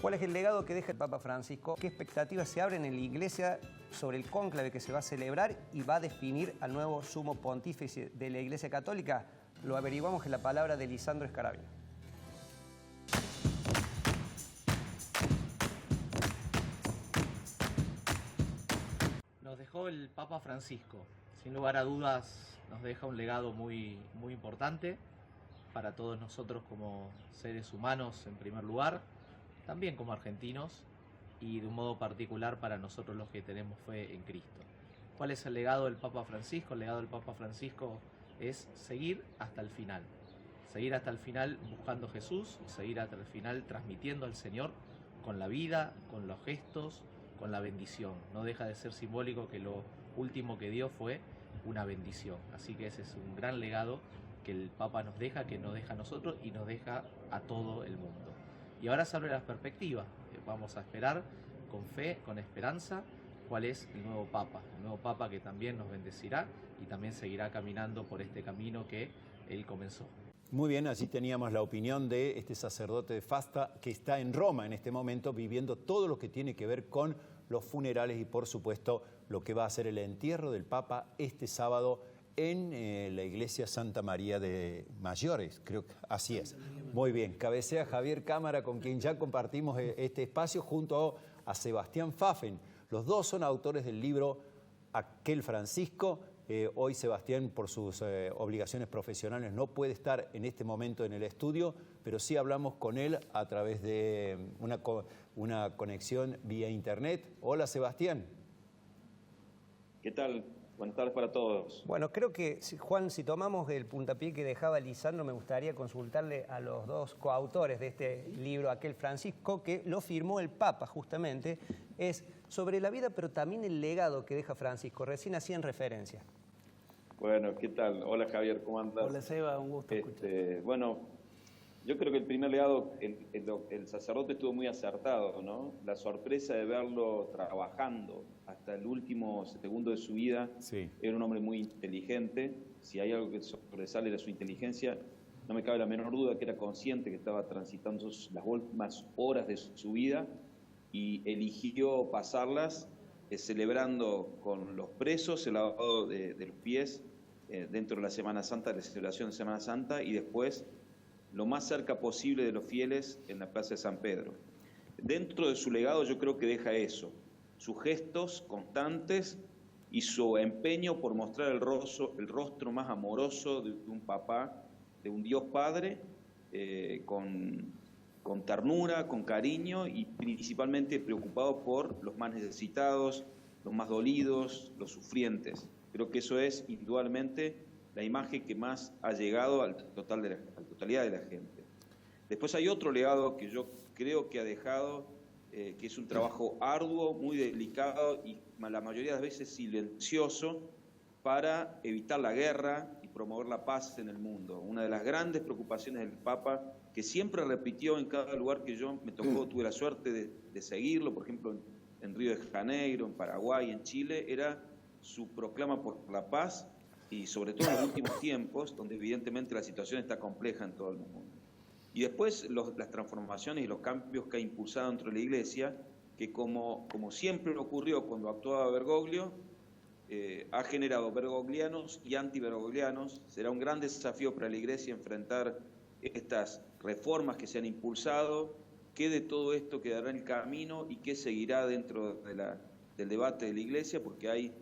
¿Cuál es el legado que deja el Papa Francisco? ¿Qué expectativas se abren en la Iglesia sobre el cónclave que se va a celebrar y va a definir al nuevo sumo pontífice de la Iglesia Católica? Lo averiguamos en la palabra de Lisandro Escarabia. Nos dejó el Papa Francisco. Sin lugar a dudas nos deja un legado muy importante para todos nosotros como seres humanos en primer lugar, también como argentinos y de un modo particular para nosotros los que tenemos fe en Cristo. ¿Cuál es el legado del Papa Francisco? El legado del Papa Francisco es seguir hasta el final. Seguir hasta el final buscando a Jesús, seguir hasta el final transmitiendo al Señor con la vida, con los gestos, con la bendición. No deja de ser simbólico que lo último que dio fue una bendición. Así que ese es un gran legado que el Papa nos deja, que nos deja a nosotros y nos deja a todo el mundo. Y ahora se abre la perspectiva. Vamos a esperar con fe, con esperanza, cuál es el nuevo Papa que también nos bendecirá y también seguirá caminando por este camino que él comenzó. Muy bien, así teníamos la opinión de este sacerdote de Fasta que está en Roma en este momento viviendo todo lo que tiene que ver con los funerales y por supuesto lo que va a ser el entierro del Papa este sábado en la iglesia Santa María de Mayores, creo que así es. Muy bien, cabecea Javier Cámara, con quien ya compartimos este espacio junto a Sebastián Pfaffen. Los dos son autores del libro Aquel Francisco. Hoy Sebastián, por sus obligaciones profesionales, no puede estar en este momento en el estudio, pero sí hablamos con él a través de una conexión vía internet. Hola Sebastián. ¿Qué tal? Buenas tardes para todos. Bueno, creo que, Juan, si tomamos el puntapié que dejaba Lisandro, me gustaría consultarle a los dos coautores de este libro, Aquel Francisco, que lo firmó el Papa justamente, es sobre la vida, pero también el legado que deja Francisco. Recién hacían referencia. Bueno, ¿qué tal? Hola Javier, ¿cómo andas? Hola Seba, un gusto escuchar. Bueno, yo creo que el primer legado, el sacerdote estuvo muy acertado, ¿no? La sorpresa de verlo trabajando hasta el último segundo de su vida. Sí. Era un hombre muy inteligente. Si hay algo que sobresale de su inteligencia, no me cabe la menor duda que era consciente que estaba transitando las últimas horas de su vida y eligió pasarlas celebrando con los presos el lavado de los pies dentro de la Semana Santa, de la celebración de Semana Santa, y después lo más cerca posible de los fieles en la Plaza de San Pedro. Dentro de su legado yo creo que deja eso, sus gestos constantes y su empeño por mostrar el rostro más amoroso de un papá, de un Dios Padre, con ternura, con cariño y principalmente preocupado por los más necesitados, los más dolidos, los sufrientes. Creo que eso es indudablemente la imagen que más ha llegado a la totalidad de la gente. Después hay otro legado que yo creo que ha dejado, que es un trabajo arduo, muy delicado y la mayoría de las veces silencioso para evitar la guerra y promover la paz en el mundo. Una de las grandes preocupaciones del Papa, que siempre repitió en cada lugar que yo me tocó, tuve la suerte de seguirlo, por ejemplo en Río de Janeiro, en Paraguay, en Chile, era su proclama por la paz y sobre todo en los últimos tiempos, donde evidentemente la situación está compleja en todo el mundo. Y después las transformaciones y los cambios que ha impulsado dentro de la Iglesia, que como siempre ocurrió cuando actuaba Bergoglio, ha generado bergoglianos y anti-bergoglianos. Será un gran desafío para la Iglesia enfrentar estas reformas que se han impulsado, qué de todo esto quedará en el camino y qué seguirá dentro del debate de la Iglesia, porque hay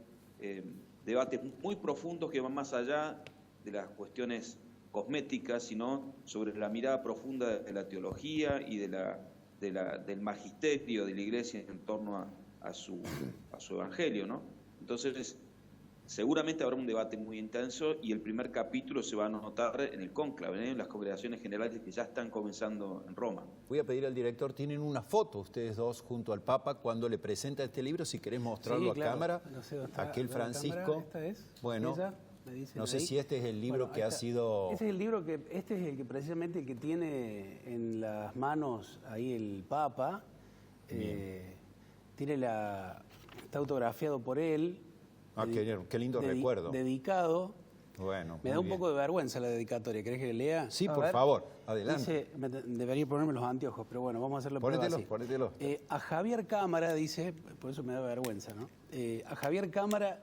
debates muy profundos que van más allá de las cuestiones cosméticas, sino sobre la mirada profunda de la teología y del magisterio de la Iglesia en torno a su evangelio, ¿no? Entonces, seguramente habrá un debate muy intenso y el primer capítulo se va a anotar en el cónclave, en las congregaciones generales que ya están comenzando en Roma. Voy a pedir al director, tienen una foto ustedes dos junto al Papa cuando le presenta este libro, si querés mostrarlo Sí, claro. a cámara. No sé, ¿está Aquel la Francisco. cámara? ¿Esta es? Bueno, ¿Ella? Me dicen no sé ahí. si este es el libro Bueno, que ha sido... Este es el libro este es el que precisamente el que tiene en las manos ahí el Papa. Está autografiado por él. Ah, qué lindo recuerdo. Dedicado Bueno, Me da un poco de vergüenza la dedicatoria. ¿Querés que lea? Sí, A por ver. favor, adelante. Dice, debería ponerme los anteojos, pero bueno, vamos a hacerlo por así. Ponételos. A Javier Cámara, dice, por eso me da vergüenza, ¿no? A Javier Cámara,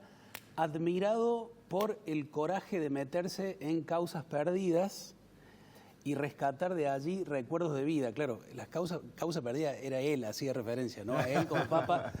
admirado por el coraje de meterse en causas perdidas y rescatar de allí recuerdos de vida. Claro, la causa perdida era él, hacía referencia, ¿no? A él como papa,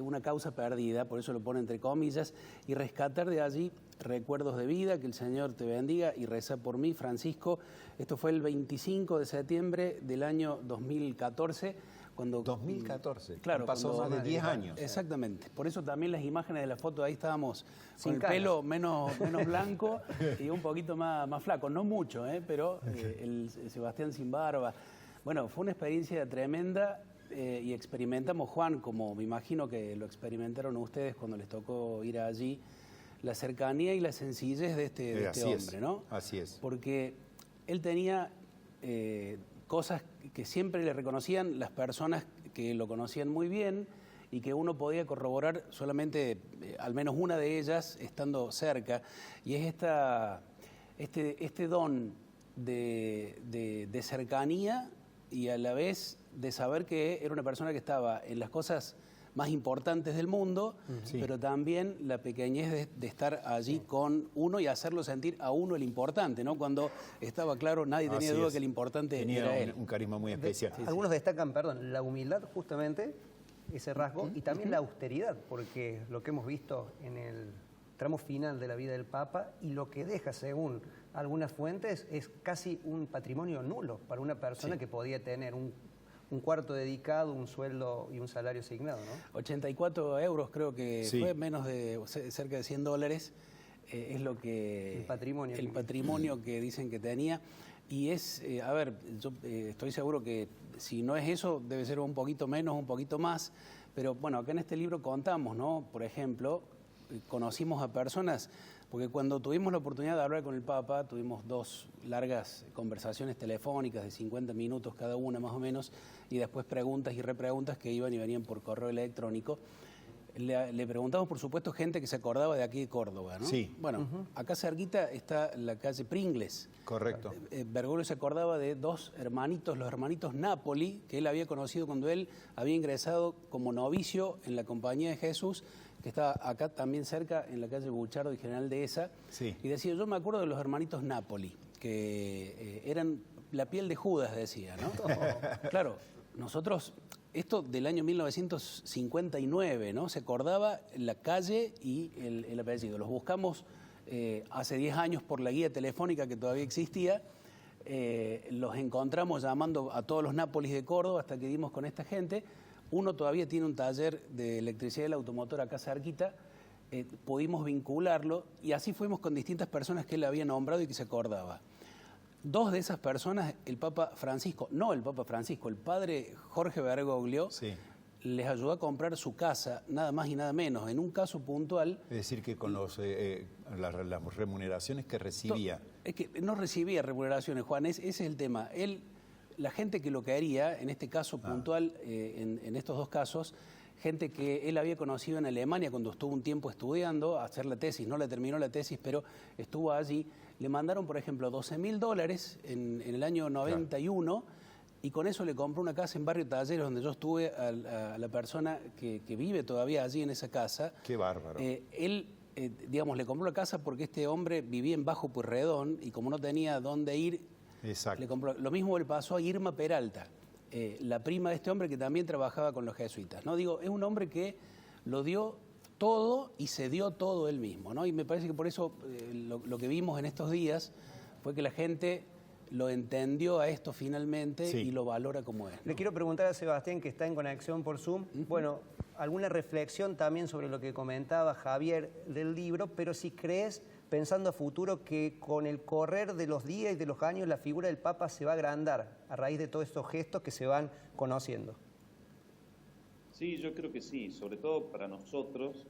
una causa perdida, por eso lo pone entre comillas, y rescatar de allí recuerdos de vida, que el Señor te bendiga y reza por mí, Francisco. Esto fue el 25 de septiembre del año 2014. Cuando, 2014, claro, pasó cuando- más de 10 años. Exactamente. Por eso también las imágenes de la foto, ahí estábamos Sin con el canas. pelo menos blanco y un poquito más flaco. No mucho, pero el Sebastián sin barba. Bueno, fue una experiencia tremenda y experimentamos, Juan, como me imagino que lo experimentaron ustedes cuando les tocó ir allí, la cercanía y la sencillez de este Así hombre, es, ¿no? así es. Porque él tenía cosas que siempre le reconocían las personas que lo conocían muy bien y que uno podía corroborar solamente al menos una de ellas estando cerca. Y es este don de cercanía y a la vez de saber que era una persona que estaba en las cosas más importantes del mundo, Sí. pero también la pequeñez de estar allí con uno y hacerlo sentir a uno el importante, ¿no? Cuando estaba claro, nadie tenía Así duda es. que el importante Tenía era él. un carisma muy De- especial. Algunos destacan, perdón, la humildad justamente, ese rasgo, y también la austeridad, porque lo que hemos visto en el tramo final de la vida del Papa y lo que deja, según algunas fuentes, es casi un patrimonio nulo para una persona que podía tener un cuarto dedicado, un sueldo y un salario asignado, ¿no? 84 euros creo que Sí. fue, menos de cerca de 100 dólares, es lo que... El patrimonio. El patrimonio que dicen que tenía. Y es, a ver, yo estoy seguro que si no es eso, debe ser un poquito menos, un poquito más. Pero bueno, acá en este libro contamos, ¿no? Por ejemplo, conocimos a personas, porque cuando tuvimos la oportunidad de hablar con el Papa, tuvimos 2 largas conversaciones telefónicas de 50 minutos cada una más o menos, y después preguntas y repreguntas que iban y venían por correo electrónico. Le preguntamos, por supuesto, gente que se acordaba de aquí de Córdoba, ¿no? Sí. Bueno, acá cerquita está la calle Pringles. Correcto. Bergoglio se acordaba de 2 hermanitos, los hermanitos Napoli, que él había conocido cuando él había ingresado como novicio en la Compañía de Jesús, que está acá también cerca, en la calle Buchardo y General Dehesa. Sí. Y decía, yo me acuerdo de los hermanitos Napoli, que eran la piel de Judas, decía, ¿no? Claro, nosotros, esto del año 1959, ¿no? Se acordaba la calle y el apellido. Los buscamos hace 10 años por la guía telefónica que todavía existía. Los encontramos llamando a todos los Nápoles de Córdoba hasta que dimos con esta gente. Uno todavía tiene un taller de electricidad del automotor acá cerquita. Pudimos vincularlo y así fuimos con distintas personas que él había nombrado y que se acordaba. 2 de esas personas, el Papa Francisco, no el Papa Francisco, el padre Jorge Bergoglio, Sí. les ayudó a comprar su casa, nada más y nada menos. En un caso puntual, Es decir, que con las remuneraciones que recibía. es que no recibía remuneraciones, Juan, ese es el tema. La gente que lo quería, en este caso puntual, en estos 2 casos, gente que él había conocido en Alemania cuando estuvo un tiempo estudiando, a hacer la tesis, no le terminó la tesis, pero estuvo allí, le mandaron, por ejemplo, $12.000 en el año 91, y con eso le compró una casa en Barrio Talleres, donde yo estuve, a la persona que vive todavía allí en esa casa. Qué bárbaro. Él, digamos, le compró la casa porque este hombre vivía en Bajo Pueyrredón y como no tenía dónde ir, Exacto. le compró. Lo mismo le pasó a Irma Peralta, la prima de este hombre que también trabajaba con los jesuitas, ¿no? Digo, es un hombre que lo dio todo y se dio todo él mismo, ¿no? Y me parece que por eso lo que vimos en estos días fue que la gente lo entendió a esto finalmente Sí. y lo valora como es, ¿no? Le quiero preguntar a Sebastián, que está en conexión por Zoom, bueno, alguna reflexión también sobre lo que comentaba Javier del libro, pero si crees, pensando a futuro, que con el correr de los días y de los años la figura del Papa se va a agrandar a raíz de todos estos gestos que se van conociendo. Sí, yo creo que sí, sobre todo para nosotros,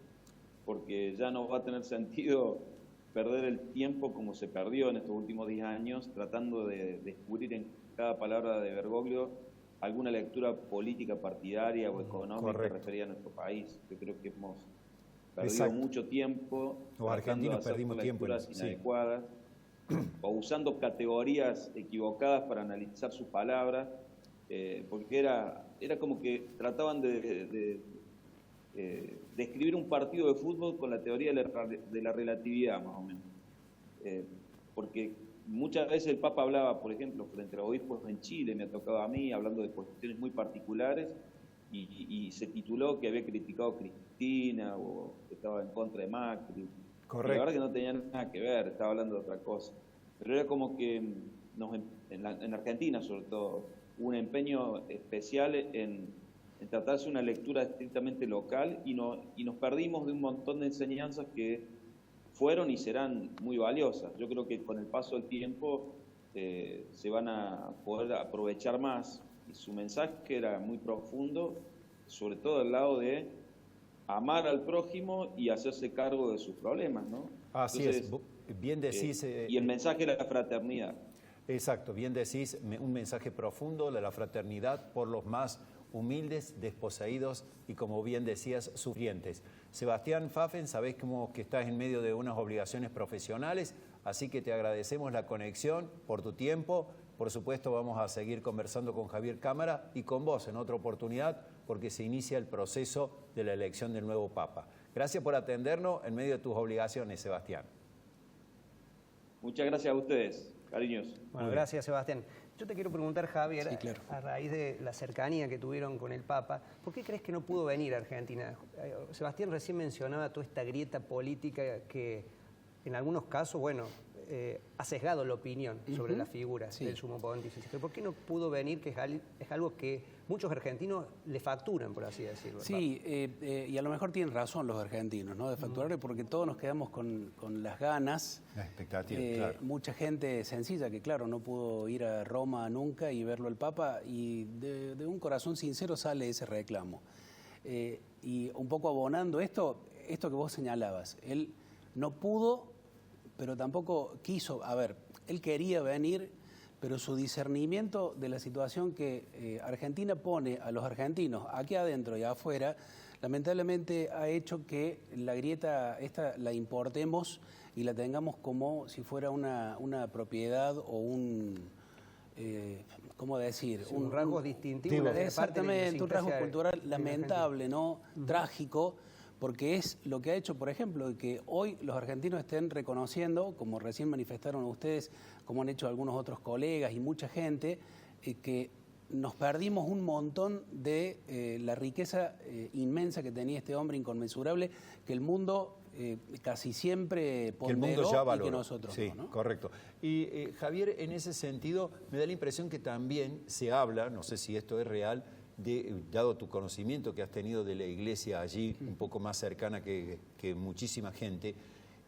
porque ya no va a tener sentido perder el tiempo como se perdió en estos últimos 10 años, tratando de descubrir en cada palabra de Bergoglio alguna lectura política partidaria o económica Correcto. referida a nuestro país. Yo creo que hemos perdido Exacto. mucho tiempo, Los tratando de argentinos hacer perdimos tiempo en lecturas eso, sí. inadecuadas, o usando categorías equivocadas para analizar sus palabras, porque era como que trataban de describir un partido de fútbol con la teoría de la relatividad, más o menos. Porque muchas veces el Papa hablaba, por ejemplo, frente a los obispos en Chile, me ha tocado a mí, hablando de cuestiones muy particulares, y se tituló que había criticado a Cristina o que estaba en contra de Macri. Correcto. Y la verdad que no tenía nada que ver, estaba hablando de otra cosa. Pero era como que en Argentina, sobre todo, hubo un empeño especial en tratarse una lectura estrictamente local y nos perdimos de un montón de enseñanzas que fueron y serán muy valiosas. Yo creo que con el paso del tiempo se van a poder aprovechar más. Y su mensaje era muy profundo, sobre todo del lado de amar al prójimo y hacerse cargo de sus problemas, ¿no? Así Entonces, es, bien decís. Y el mensaje era la fraternidad. Exacto, bien decís, un mensaje profundo de la fraternidad por los más humildes, desposeídos y, como bien decías, sufrientes. Sebastián Pfaffen, sabés que estás en medio de unas obligaciones profesionales, así que te agradecemos la conexión por tu tiempo. Por supuesto, vamos a seguir conversando con Javier Cámara y con vos en otra oportunidad, porque se inicia el proceso de la elección del nuevo Papa. Gracias por atendernos en medio de tus obligaciones, Sebastián. Muchas gracias a ustedes, cariños. Bueno, gracias, Sebastián. Yo te quiero preguntar, Javier, Sí, claro. a raíz de la cercanía que tuvieron con el Papa, ¿por qué crees que no pudo venir a Argentina? Sebastián recién mencionaba toda esta grieta política que en algunos casos, bueno, ha sesgado la opinión sobre la figura del sumo pontífice. Pero ¿por qué no pudo venir, que es algo que muchos argentinos le facturan, por así decirlo? Sí, y a lo mejor tienen razón los argentinos, ¿no? De facturarle, porque todos nos quedamos con las ganas. La expectativa, claro. Mucha gente sencilla que, claro, no pudo ir a Roma nunca y verlo al Papa, y de un corazón sincero sale ese reclamo. Y un poco abonando esto que vos señalabas, él no pudo, pero tampoco quiso. A ver, él quería venir, pero su discernimiento de la situación que Argentina pone a los argentinos aquí adentro y afuera, lamentablemente ha hecho que la grieta esta la importemos y la tengamos como si fuera una propiedad o un... ¿cómo decir? Un rasgo distintivo. Exactamente, un rasgo cultural lamentable, ¿no? Trágico, porque es lo que ha hecho, por ejemplo, que hoy los argentinos estén reconociendo, como recién manifestaron ustedes, como han hecho algunos otros colegas y mucha gente, que nos perdimos un montón de la riqueza inmensa que tenía este hombre inconmensurable, que el mundo casi siempre ponderó y que nosotros sí, no, ¿no? Correcto. Y Javier, en ese sentido, me da la impresión que también se habla, no sé si esto es real, dado tu conocimiento que has tenido de la iglesia allí, un poco más cercana que muchísima gente,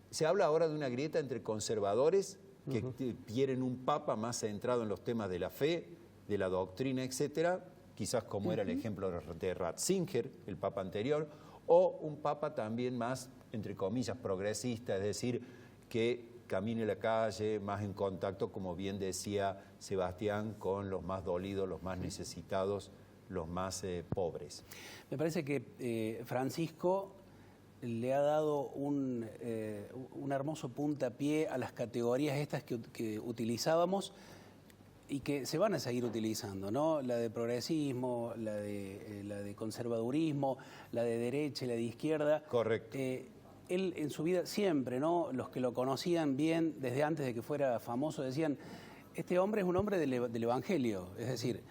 se habla ahora de una grieta entre conservadores que quieren un papa más centrado en los temas de la fe, de la doctrina, etcétera, quizás como era el ejemplo de Ratzinger, el papa anterior, o un papa también más, entre comillas, progresista, es decir, que camine la calle, más en contacto, como bien decía Sebastián, con los más dolidos, los más necesitados, los más pobres. Me parece que Francisco le ha dado un hermoso puntapié a las categorías estas que utilizábamos y que se van a seguir utilizando, ¿no? La de progresismo, la de conservadurismo, la de derecha y la de izquierda. Correcto. Él en su vida siempre, ¿no? Los que lo conocían bien desde antes de que fuera famoso decían, este hombre es un hombre del Evangelio, es decir,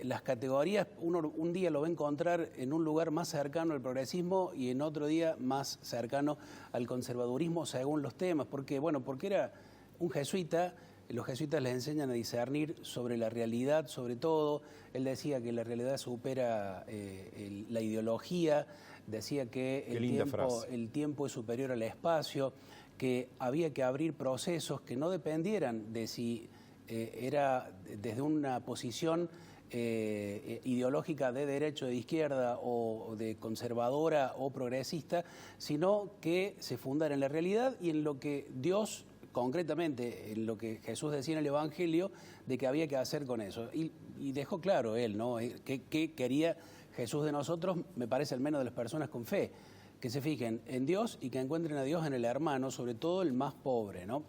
las categorías, uno un día lo va a encontrar en un lugar más cercano al progresismo y en otro día más cercano al conservadurismo según los temas. Porque era un jesuita, los jesuitas les enseñan a discernir sobre la realidad, sobre todo. Él decía que la realidad supera la ideología, decía que el tiempo es superior al espacio, que había que abrir procesos que no dependieran de si era desde una posición ideológica de derecha o de izquierda o de conservadora o progresista, sino que se fundara en la realidad y en lo que Dios, concretamente en lo que Jesús decía en el Evangelio, de que había que hacer con eso. Y dejó claro él, ¿no? ¿Qué quería Jesús de nosotros? Me parece al menos de las personas con fe. que se fijen en Dios y que encuentren a Dios en el hermano, sobre todo el más pobre, ¿no?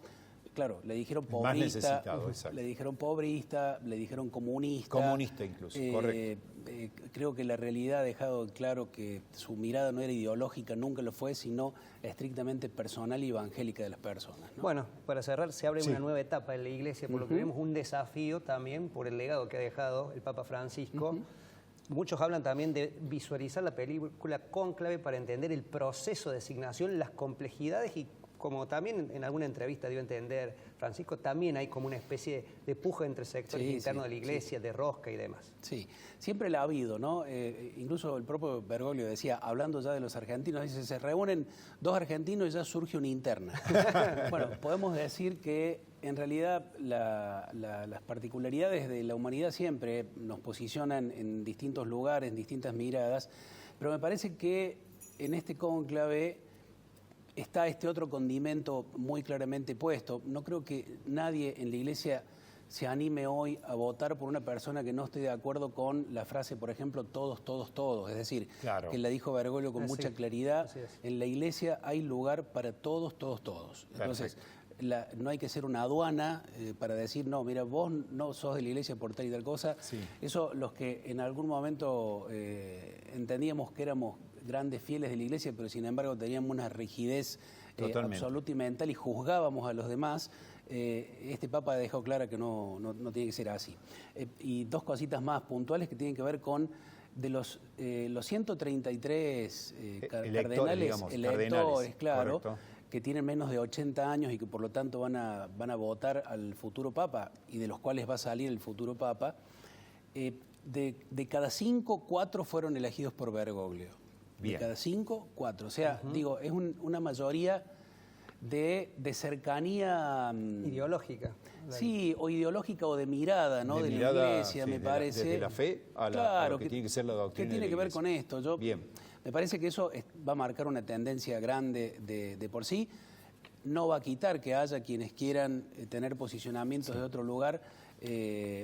Claro, le dijeron El más pobrista, necesitado, exacto. le dijeron pobrista, le dijeron comunista. Comunista incluso, correcto. Creo que la realidad ha dejado claro que su mirada no era ideológica, nunca lo fue, sino estrictamente personal y evangélica de las personas, ¿no? Bueno, para cerrar, se abre Sí. una nueva etapa en la Iglesia, por lo que vemos un desafío también por el legado que ha dejado el Papa Francisco. Muchos hablan también de visualizar la película Cónclave para entender el proceso de designación, las complejidades y, como también en alguna entrevista dio a entender Francisco, también hay como una especie de puja entre sectores Sí, internos sí, de la Iglesia, de rosca y demás. Sí, siempre la ha habido, ¿no? Incluso el propio Bergoglio decía, hablando ya de los argentinos, dice, se reúnen dos argentinos y ya surge una interna. Bueno, podemos decir que en realidad las particularidades de la humanidad siempre nos posicionan en distintos lugares, en distintas miradas, pero me parece que en este cónclave está este otro condimento muy claramente puesto. No creo que nadie en la Iglesia se anime hoy a votar por una persona que no esté de acuerdo con la frase, por ejemplo, todos, todos, todos. Es decir, Claro. que la dijo Bergoglio con mucha claridad, así es. en la Iglesia hay lugar para todos, todos, todos. Entonces, no hay que ser una aduana para decir, no, mira, vos no sos de la Iglesia por tal y tal cosa. Sí. Eso los que en algún momento entendíamos que éramos grandes fieles de la Iglesia, pero sin embargo teníamos una rigidez absoluta y mental y juzgábamos a los demás. Este Papa dejó clara que no tiene que ser así. Y dos cositas más puntuales que tienen que ver con de los 133 cardenales, digamos, electores, claro, correcto. que tienen menos de 80 años y que por lo tanto van a votar al futuro Papa y de los cuales va a salir el futuro Papa, de cada 5, 4 fueron elegidos por Bergoglio. Bien. De cada 5, 4. O sea, digo, es una mayoría de cercanía Ideológica. Sí, o ideológica o de mirada, ¿no? De mirada, la Iglesia, sí, me parece. Desde la fe a lo que tiene que ser la doctrina. ¿Qué tiene que ver con esto? Bien. Me parece que eso va a marcar una tendencia grande de por sí. No va a quitar que haya quienes quieran tener posicionamientos de otro lugar,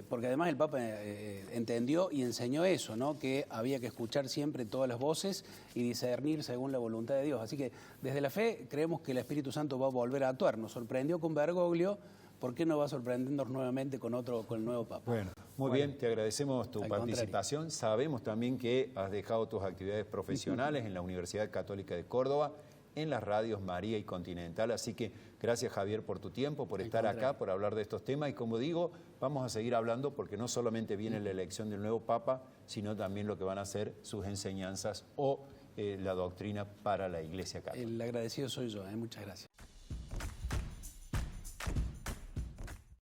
porque además el Papa entendió y enseñó eso, ¿no? Que había que escuchar siempre todas las voces y discernir según la voluntad de Dios. Así que desde la fe creemos que el Espíritu Santo va a volver a actuar. Nos sorprendió con Bergoglio, ¿por qué no va a sorprendernos nuevamente con el nuevo Papa? Bueno, muy bien, te agradecemos tu participación. Sabemos también que has dejado tus actividades profesionales en la Universidad Católica de Córdoba, en las radios María y Continental. Así que gracias, Javier, por tu tiempo, por estar acá, por hablar de estos temas. Y como digo, vamos a seguir hablando porque no solamente viene la elección del nuevo Papa, sino también lo que van a ser sus enseñanzas o la doctrina para la Iglesia Católica. El agradecido soy yo, muchas gracias.